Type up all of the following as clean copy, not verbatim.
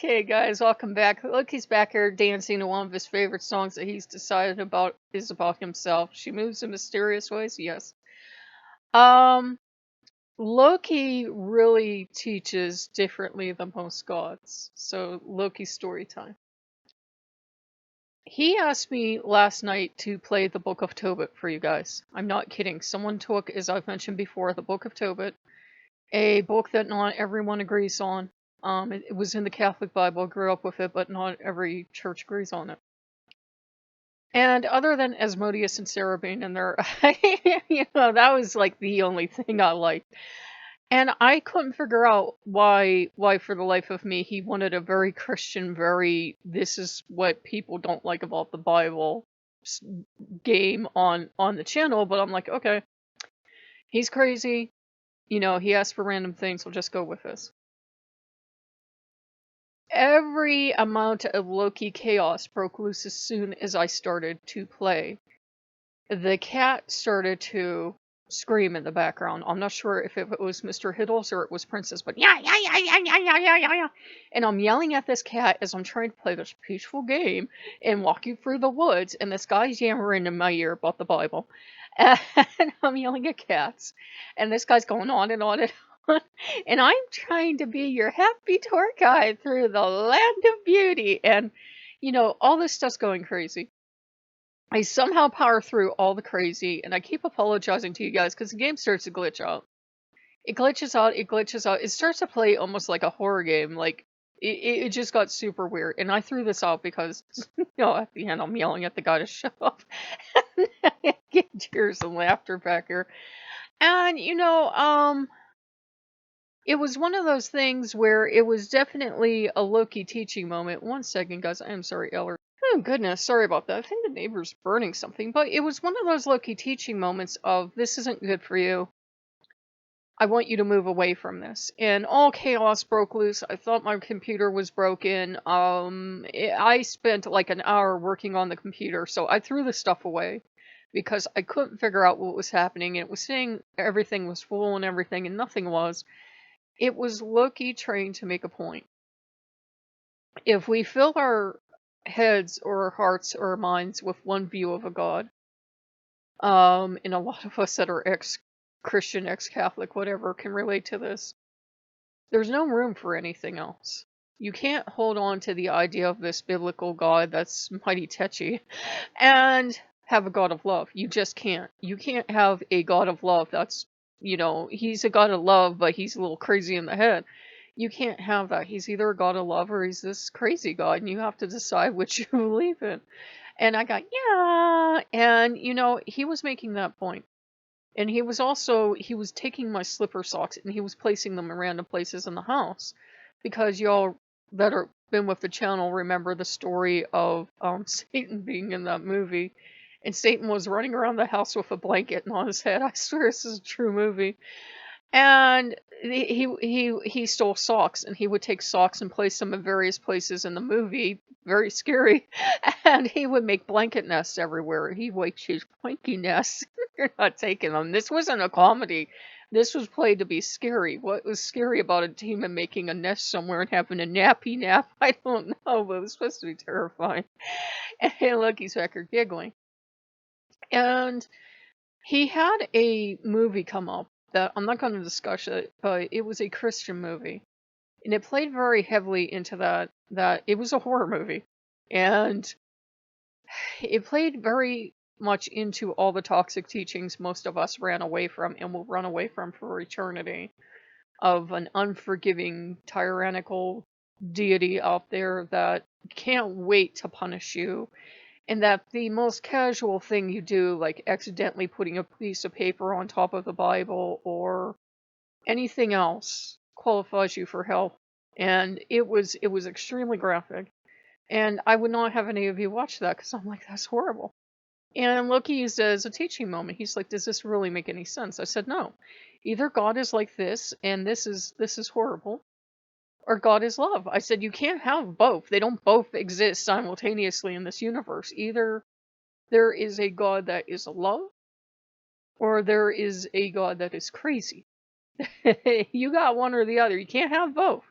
Okay, guys, welcome back. Loki's back here dancing to one of his favorite songs that he's decided about is about himself. She moves in mysterious ways, yes. Um, Loki really teaches differently than most gods. So, Loki story time. He asked me last night to play the Book of Tobit for you guys. I'm not kidding. Someone took, as I've mentioned before, the Book of Tobit, a book that not everyone agrees on. It was in the Catholic Bible, grew up with it, but not every church agrees on it. And other than Asmodeus and Sarah being in there, that was like the only thing I liked. And I couldn't figure out why for the life of me he wanted a very Christian, very this is what people don't like about the Bible game on the channel. But I'm like, okay, he's crazy. He asked for random things. We'll just go with this. Every amount of Loki chaos broke loose as soon as I started to play. The cat started to scream in the background. I'm not sure if it was Mr. Hiddles or it was Princess, but yeah, yeah, yeah, yeah, yeah, yeah, yeah, yeah, yeah. And I'm yelling at this cat as I'm trying to play this peaceful game and walking through the woods, and this guy's yammering in my ear about the Bible. And I'm yelling at cats, and this guy's going on and on and on. And I'm trying to be your happy tour guide through the land of beauty. And, all this stuff's going crazy. I somehow power through all the crazy, and I keep apologizing to you guys because the game starts to glitch out. It glitches out, it glitches out. It starts to play almost like a horror game. Like, it just got super weird. And I threw this out because, at the end I'm yelling at the guy to shut up. Get tears and laughter back here. And, it was one of those things where it was definitely a Loki teaching moment. One second, guys. I am sorry, Eller. Oh, goodness. Sorry about that. I think the neighbor's burning something. But it was one of those Loki teaching moments of, this isn't good for you. I want you to move away from this. And all chaos broke loose. I thought my computer was broken. I spent like an hour working on the computer. So I threw the stuff away because I couldn't figure out what was happening. It was saying everything was full and everything, and nothing was. It was Loki trying to make a point. If we fill our heads or our hearts or our minds with one view of a god, and a lot of us that are ex-Christian, ex-Catholic, whatever, can relate to this, there's no room for anything else. You can't hold on to the idea of this biblical God that's mighty tetchy and have a God of love. You just can't. You can't have a God of love that's, he's a God of love, but he's a little crazy in the head. You can't have that. He's either a God of love or he's this crazy God, and you have to decide which you believe in. And I got, yeah. And, he was making that point. And he was taking my slipper socks and he was placing them in random places in the house. Because y'all that are been with the channel remember the story of Satan being in that movie. And Satan was running around the house with a blanket on his head. I swear this is a true movie. And he stole socks, and he would take socks and place them in various places in the movie. Very scary. And he would make blanket nests everywhere. He would choose blanket nests. You're not taking them. This wasn't a comedy. This was played to be scary. What was scary about a demon making a nest somewhere and having a nappy nap? I don't know, but it was supposed to be terrifying. And look, he's back here giggling. And he had a movie come up that I'm not going to discuss it, but it was a Christian movie. And it played very heavily into that it was a horror movie. And it played very much into all the toxic teachings most of us ran away from and will run away from for eternity, of an unforgiving, tyrannical deity out there that can't wait to punish you. And that the most casual thing you do, like accidentally putting a piece of paper on top of the Bible or anything else, qualifies you for hell. And it was extremely graphic. And I would not have any of you watch that because I'm like, that's horrible. And Loki used it as a teaching moment. He's like, does this really make any sense? I said, no. Either God is like this, and this is horrible, or God is love. I said, you can't have both. They don't both exist simultaneously in this universe. Either there is a God that is love, or there is a God that is crazy. You got one or the other. You can't have both.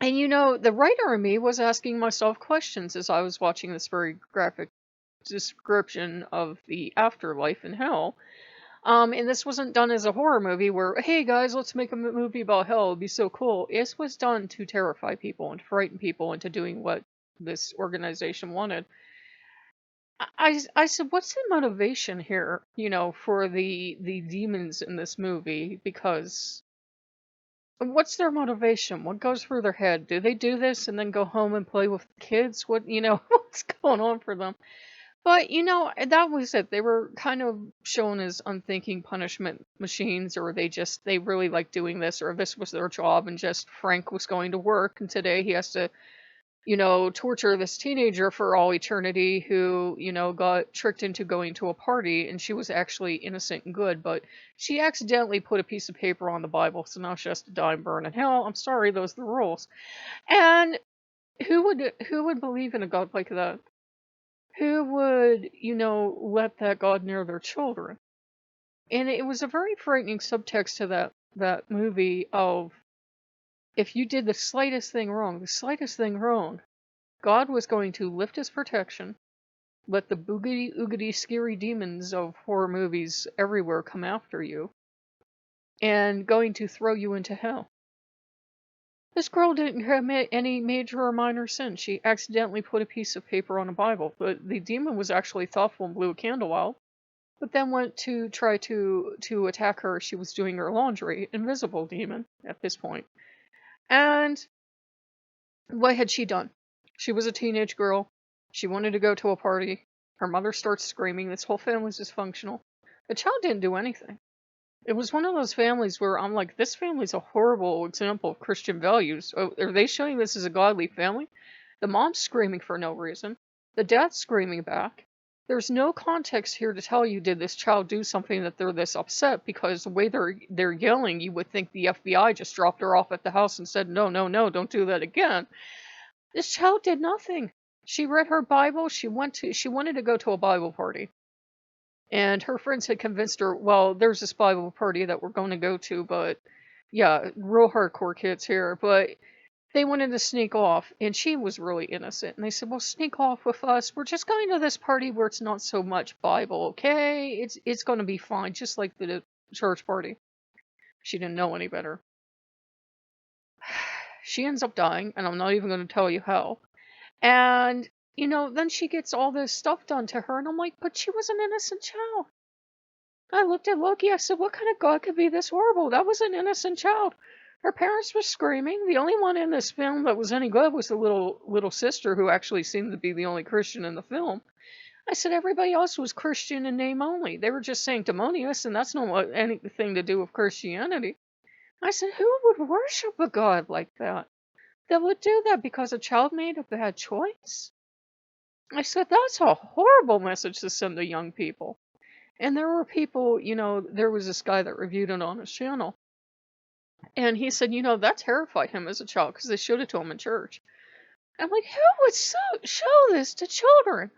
And the writer in me was asking myself questions as I was watching this very graphic description of the afterlife and hell. And this wasn't done as a horror movie where, hey guys, let's make a movie about hell. It'd be so cool. This was done to terrify people and frighten people into doing what this organization wanted. I said, what's the motivation here, for the demons in this movie? Because what's their motivation? What goes through their head? Do they do this and then go home and play with kids? What's going on for them? But, that was it. They were kind of shown as unthinking punishment machines, or they really like doing this, or this was their job, and just Frank was going to work, and today he has to, torture this teenager for all eternity who, got tricked into going to a party, and she was actually innocent and good, but she accidentally put a piece of paper on the Bible, so now she has to die and burn in hell. I'm sorry, those are the rules. And who would believe in a God like that? Who would, let that God near their children? And it was a very frightening subtext to that movie of, if you did the slightest thing wrong, God was going to lift his protection, let the boogity oogity scary demons of horror movies everywhere come after you, and going to throw you into hell. This girl didn't commit any major or minor sin. She accidentally put a piece of paper on a Bible. But the demon was actually thoughtful and blew a candle out, but then went to try to attack her. She was doing her laundry. Invisible demon at this point. And what had she done? She was a teenage girl. She wanted to go to a party. Her mother starts screaming. This whole family's dysfunctional. The child didn't do anything. It was one of those families where I'm like, this family's a horrible example of Christian values. Oh, are they showing this as a godly family? The mom's screaming for no reason. The dad's screaming back. There's no context here to tell you, did this child do something that they're this upset? Because the way they're yelling, you would think the FBI just dropped her off at the house and said, no, no, no, don't do that again. This child did nothing. She read her Bible. She wanted to go to a Bible party. And her friends had convinced her, well, there's this Bible party that we're going to go to, but yeah, real hardcore kids here. But they wanted to sneak off, and she was really innocent. And they said, well, sneak off with us. We're just going to this party where it's not so much Bible, okay? It's going to be fine, just like the church party. She didn't know any better. She ends up dying, and I'm not even going to tell you how. And then she gets all this stuff done to her, and I'm like, but she was an innocent child. I looked at Loki, I said, what kind of God could be this horrible? That was an innocent child. Her parents were screaming. The only one in this film that was any good was the little sister, who actually seemed to be the only Christian in the film. I said everybody else was Christian in name only. They were just sanctimonious, and that's not anything to do with Christianity. I said, who would worship a God like that? That would do that because a child made a bad choice? I said, that's a horrible message to send to young people. And there were people, there was this guy that reviewed it on his channel. And he said, that terrified him as a child because they showed it to him in church. I'm like, who would show this to children?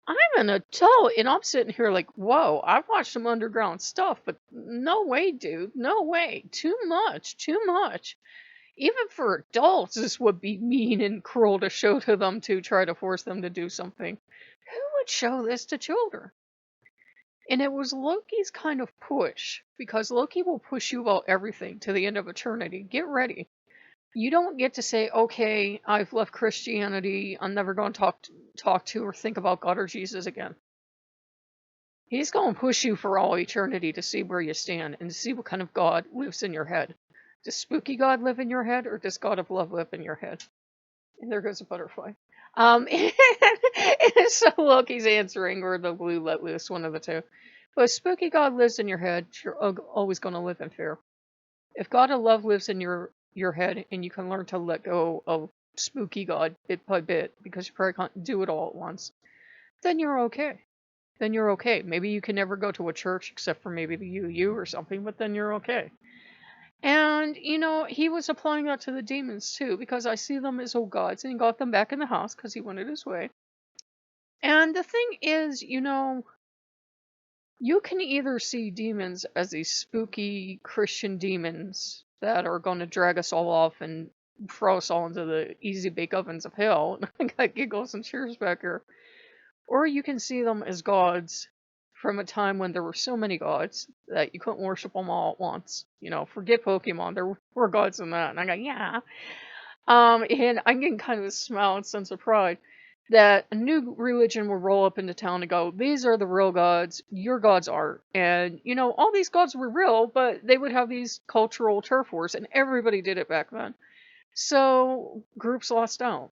I'm an adult, and I'm sitting here like, whoa, I've watched some underground stuff, but no way, dude. No way. Too much. Too much. Even for adults, this would be mean and cruel to show to them to try to force them to do something. Who would show this to children? And it was Loki's kind of push, because Loki will push you about everything to the end of eternity. Get ready. You don't get to say, okay, I've left Christianity, I'm never going to talk to or think about God or Jesus again. He's going to push you for all eternity to see where you stand and to see what kind of God lives in your head. Does spooky God live in your head, or does God of love live in your head? And there goes a butterfly. And so Loki's answering, or the blue let loose, one of the two. But if spooky God lives in your head, you're always going to live in fear. If God of love lives in your head, and you can learn to let go of spooky God bit by bit, because you probably can't do it all at once, then you're okay. Then you're okay. Maybe you can never go to a church except for maybe the UU or something, but then you're okay. And, he was applying that to the demons too, because I see them as old gods, and he got them back in the house because he wanted his way. And the thing is, you can either see demons as these spooky Christian demons that are going to drag us all off and throw us all into the easy bake ovens of hell. I got giggles and cheers back here. Or you can see them as gods from a time when there were so many gods that you couldn't worship them all at once. You know, forget Pokemon, there were gods in that. And I go, yeah. And I'm getting kind of a smile and sense of pride that a new religion will roll up into town and go, these are the real gods, your gods aren't. And, you know, all these gods were real, but they would have these cultural turf wars, and everybody did it back then. So groups lost out.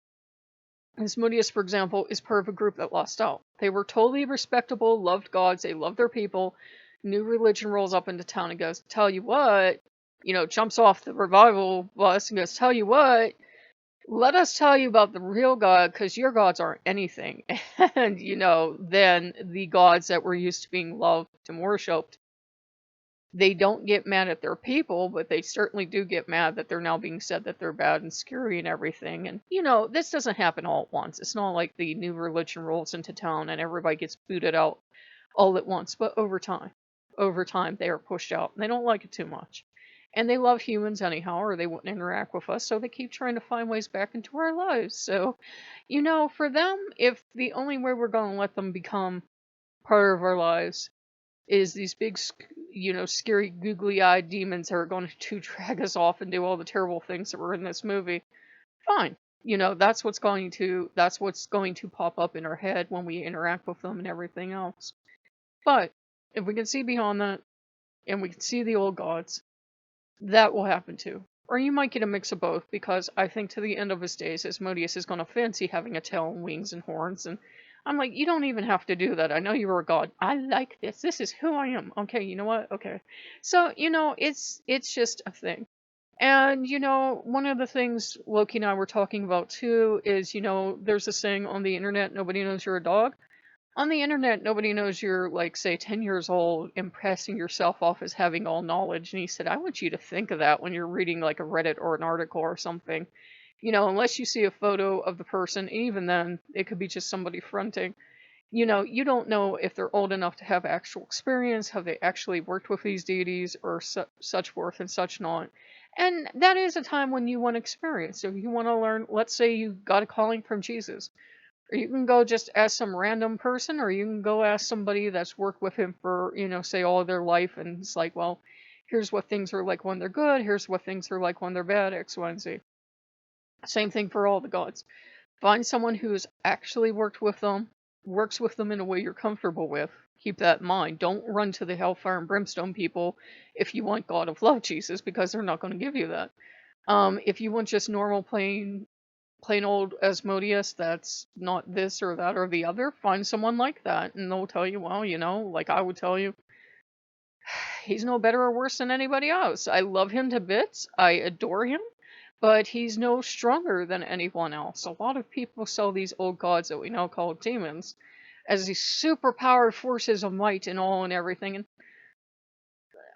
Asmodeus, for example, is part of a group that lost out. They were totally respectable, loved gods, they loved their people. New religion rolls up into town and goes, tell you what, you know, jumps off the revival bus and goes, tell you what, let us tell you about the real God, because your gods aren't anything. And, you know, then the gods that were used to being loved and worshipped, they don't get mad at their people, but they certainly do get mad that they're now being said that they're bad and scary and everything. And, you know, this doesn't happen all at once. It's not like the new religion rolls into town and everybody gets booted out all at once, but over time, they are pushed out. And they don't like it too much. And they love humans anyhow, or they wouldn't interact with us, so they keep trying to find ways back into our lives. So, you know, for them, if the only way we're going to let them become part of our lives is these big, you know, scary, googly-eyed demons that are going to drag us off and do all the terrible things that were in this movie, fine. You know, that's what's going to pop up in our head when we interact with them and everything else. But if we can see beyond that, and we can see the old gods, that will happen too. Or you might get a mix of both, because I think to the end of his days, Asmodeus is going to fancy having a tail and wings and horns, and I'm like, you don't even have to do that. I know you're a god. I like this. This is who I am. Okay, you know what? Okay. So, you know, it's just a thing. And, you know, one of the things Loki and I were talking about too is, you know, there's a saying on the internet, nobody knows you're a dog. On the internet, nobody knows you're, like, say, 10 years old, impressing yourself off as having all knowledge. And he said, I want you to think of that when you're reading, like, a Reddit or an article or something. You know, unless you see a photo of the person, even then, it could be just somebody fronting. You know, you don't know if they're old enough to have actual experience, have they actually worked with these deities, or such forth and such not. And that is a time when you want experience. So if you want to learn, let's say you got a calling from Jesus. Or you can go just ask some random person, or you can go ask somebody that's worked with him for, you know, say all their life, and it's like, well, here's what things are like when they're good, here's what things are like when they're bad, X, Y, and Z. Same thing for all the gods. Find someone who's actually worked with them, works with them in a way you're comfortable with. Keep that in mind. Don't run to the hellfire and brimstone people if you want God of Love Jesus, because they're not going to give you that. If you want just normal plain old Asmodeus that's not this or that or the other, find someone like that, and they'll tell you, well, you know, like I would tell you, he's no better or worse than anybody else. I love him to bits, I adore him, but he's no stronger than anyone else. A lot of people sell these old gods that we now call demons as these super powered forces of might and all and everything, and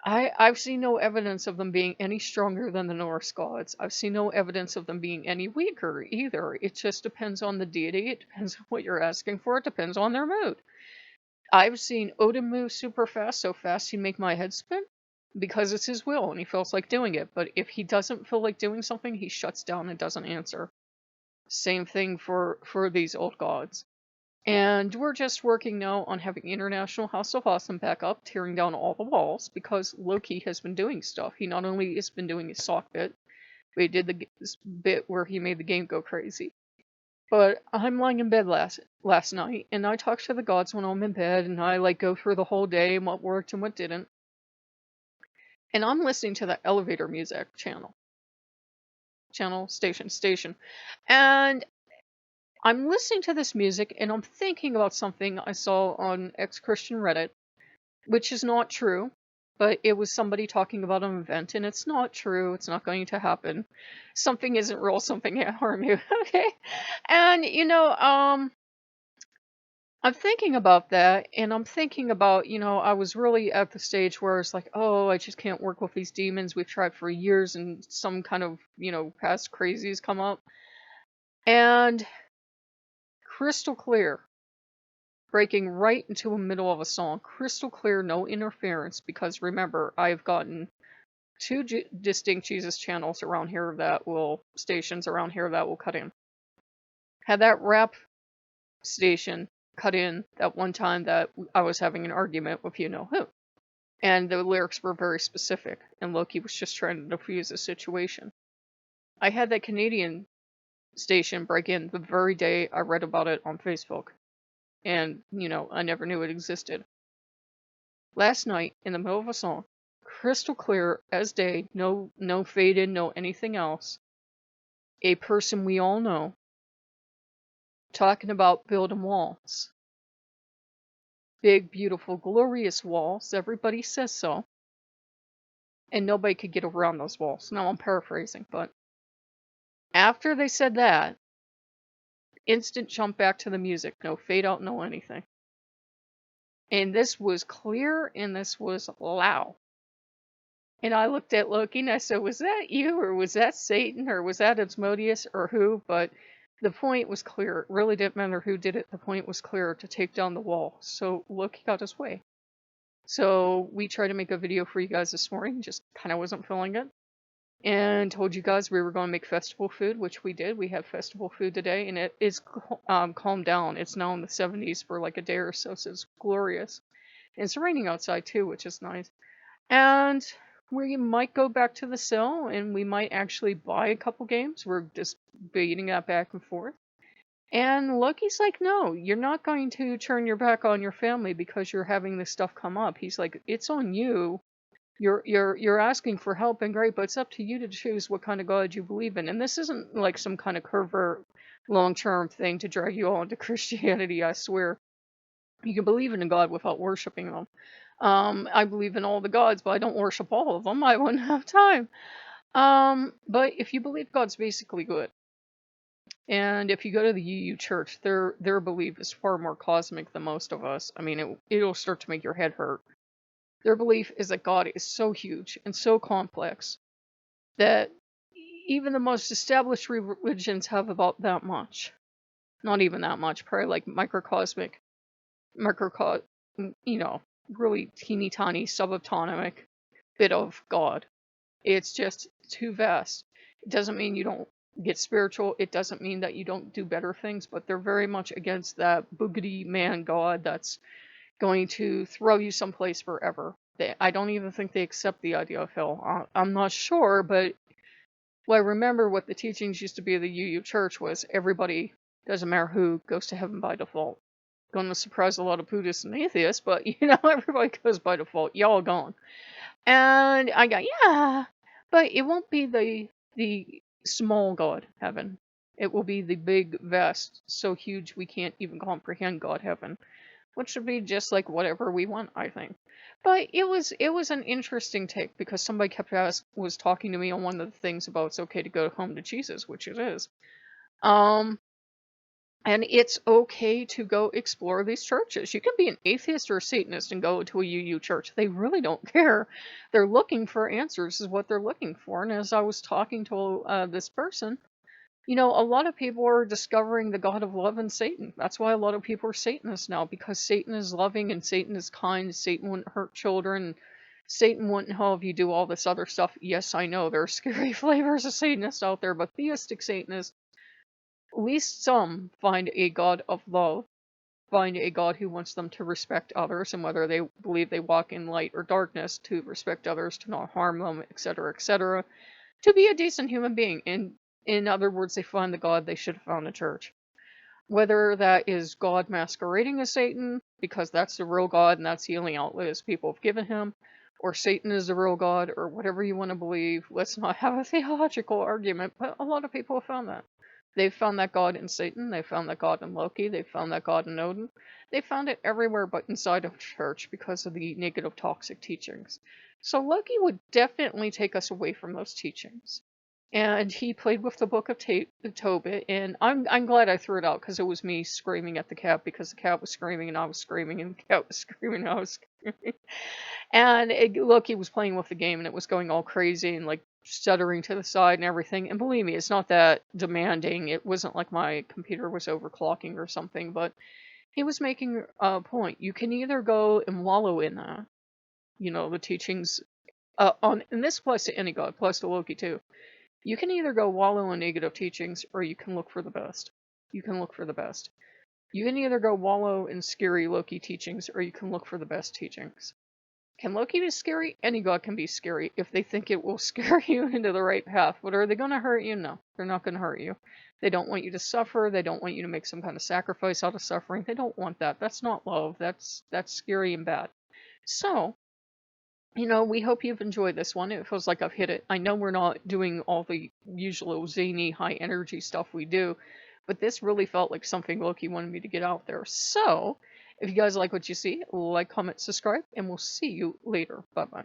I've seen no evidence of them being any stronger than the Norse gods. I've seen no evidence of them being any weaker either. It just depends on the deity. It depends on what you're asking for. It depends on their mood. I've seen Odin move super fast, so fast he'd make my head spin, because it's his will and he feels like doing it. But if he doesn't feel like doing something, he shuts down and doesn't answer. Same thing for these old gods. And we're just working now on having International House of Awesome back up, tearing down all the walls, because Loki has been doing stuff. He not only has been doing his sock bit, but he did this bit where he made the game go crazy. But I'm lying in bed last night, and I talk to the gods when I'm in bed, and I like go through the whole day and what worked and what didn't. And I'm listening to the elevator music station. And I'm listening to this music and I'm thinking about something I saw on ex-Christian Reddit, which is not true, but it was somebody talking about an event, and it's not true. It's not going to happen. Something isn't real. Something can't harm you. Okay, and you know, I'm thinking about that, and I'm thinking about, you know, I was really at the stage where it's like, oh, I just can't work with these demons. We've tried for years, and some kind of, you know, past crazies come up, and crystal clear. Breaking right into the middle of a song. Crystal clear, no interference, because remember, I've gotten two distinct Jesus channels around here stations around here that will cut in. Had that rap station cut in that one time that I was having an argument with you know who. And the lyrics were very specific, and Loki was just trying to defuse the situation. I had that Canadian station break in the very day I read about it on Facebook. And, I never knew it existed. Last night, in the middle of a song, crystal clear as day, no faded, no anything else, a person we all know talking about building walls. Big, beautiful, glorious walls. Everybody says so. And nobody could get around those walls. Now I'm paraphrasing, but after they said that, instant jump back to the music. No fade out, no anything. And this was clear and this was loud. And I looked at Loki and I said, was that you, or was that Satan, or was that Asmodeus, or who? But the point was clear. It really didn't matter who did it. The point was clear, to take down the wall. So Loki got his way. So we tried to make a video for you guys this morning. Just kind of wasn't feeling it. And told you guys we were going to make festival food, which we did. We have festival food today, and it is calmed down. It's now in the 70s for like a day or so, so it's glorious. And it's raining outside too, which is nice. And we might go back to the cell, and we might actually buy a couple games. We're just beating that back and forth. And Loki's like, no, you're not going to turn your back on your family because you're having this stuff come up. He's like, it's on you. You're asking for help and great, but it's up to you to choose what kind of God you believe in. And this isn't like some kind of covert long-term thing to drag you all into Christianity, I swear. You can believe in a God without worshiping them. I believe in all the gods, but I don't worship all of them. I wouldn't have time. But if you believe God's basically good, and if you go to the UU church, their belief is far more cosmic than most of us. I mean, it'll start to make your head hurt. Their belief is that God is so huge and so complex that even the most established religions have about that much. Not even that much, probably like microcosmic, really teeny tiny subatomic bit of God. It's just too vast. It doesn't mean you don't get spiritual. It doesn't mean that you don't do better things, but they're very much against that boogity man God that's going to throw you someplace forever. I don't even think they accept the idea of hell. I'm not sure, but I remember what the teachings used to be of the UU church was everybody, doesn't matter who, goes to heaven by default. Going to surprise a lot of Buddhists and atheists, but everybody goes by default. Y'all gone. And I got, yeah, but it won't be the small God heaven. It will be the big, vast, so huge we can't even comprehend God heaven, which should be just like whatever we want, I think. But it was an interesting take because somebody was talking to me on one of the things about it's okay to go home to Jesus, which it is. And it's okay to go explore these churches. You can be an atheist or a Satanist and go to a UU church. They really don't care. They're looking for answers is what they're looking for. And as I was talking to this person, a lot of people are discovering the God of love in Satan. That's why a lot of people are Satanists now, because Satan is loving and Satan is kind. Satan wouldn't hurt children. Satan wouldn't help you do all this other stuff. Yes, I know there are scary flavors of Satanists out there, but theistic Satanists, at least some, find a God of love, find a God who wants them to respect others, and whether they believe they walk in light or darkness, to respect others, to not harm them, etc., to be a decent human being. And in other words, they find the God they should have found in church. Whether that is God masquerading as Satan, because that's the real God and that's the only outlet people have given him, or Satan is the real God, or whatever you want to believe. Let's not have a theological argument, but a lot of people have found that. They've found that God in Satan, they found that God in Loki, they found that God in Odin. They found it everywhere but inside of church because of the negative toxic teachings. So Loki would definitely take us away from those teachings. And he played with the book of Tobit, and I'm glad I threw it out because it was me screaming at the cat because the cat was screaming and I was screaming and the cat was screaming and I was screaming. And Loki was playing with the game and it was going all crazy and like stuttering to the side and everything. And believe me, it's not that demanding. It wasn't like my computer was overclocking or something, but he was making a point. You can either go and wallow in that, the teachings And this applies to any god, plus to Loki too. You can either go wallow in negative teachings, or you can look for the best. You can look for the best. You can either go wallow in scary Loki teachings, or you can look for the best teachings. Can Loki be scary? Any god can be scary if they think it will scare you into the right path. But are they going to hurt you? No, they're not going to hurt you. They don't want you to suffer. They don't want you to make some kind of sacrifice out of suffering. They don't want that. That's not love. That's scary and bad. So, we hope you've enjoyed this one. It feels like I've hit it. I know we're not doing all the usual zany, high energy stuff we do, but this really felt like something Loki wanted me to get out there. So, if you guys like what you see, like, comment, subscribe, and we'll see you later. Bye-bye.